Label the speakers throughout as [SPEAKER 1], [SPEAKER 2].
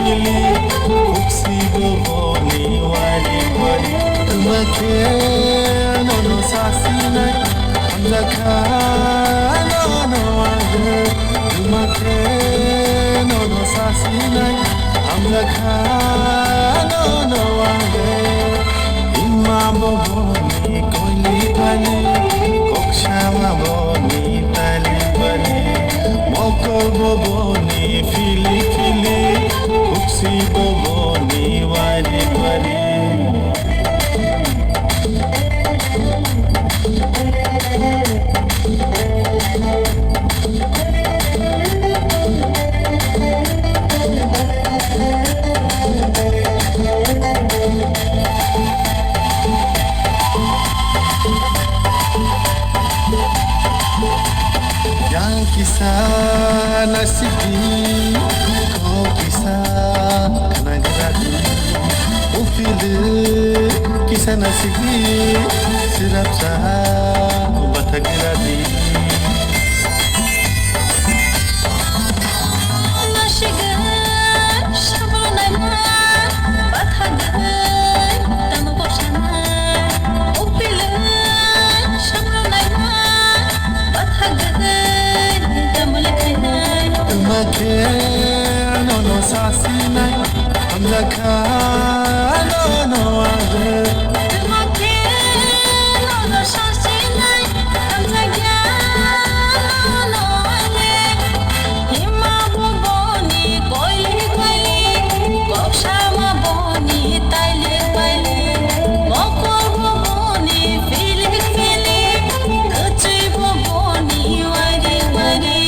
[SPEAKER 1] फिली खुक्सिबो बनी वारी वारी तुमके नोनो सासिनाय हमजाखा नोनो आगे तुमके नोनो सासिनाय हमजाखा नोनो आगे इमा बबनी कोइली पानी kokshama boni tali bani mokol boni fili fili kuksi boni wari wari yang kisah nasibi kau kisah kena geradi ufile kisah nasibi sirap sah batha geradi nono sasinay hamzaka nono age
[SPEAKER 2] tumake nono sasinay hamzaka nono age hima boni koili koili kokshama boni taile taile mokor boni fili fili kuchi boni wari wari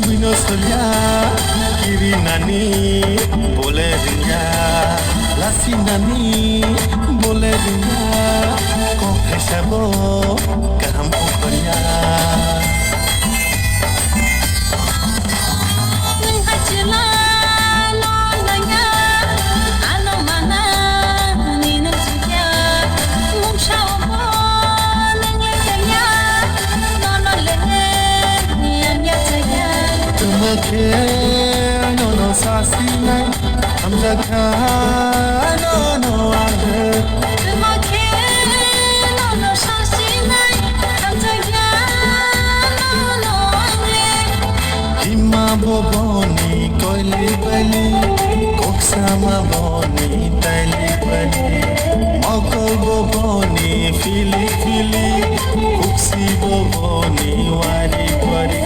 [SPEAKER 1] Buino solia kiri nani bole ringa lasi nani bole ringa ko khasabo karam koria
[SPEAKER 2] hachla no nanga ano mana ni no sya mum shao mo nang le ya no no le ni ya ya
[SPEAKER 1] tumake nono sasinay hamzaka nono age
[SPEAKER 2] tumake nono sasinay hamzaka nono age
[SPEAKER 1] hima boni koili bali koksama boni tali bali mokol boni fili fili kuksi boni wari wari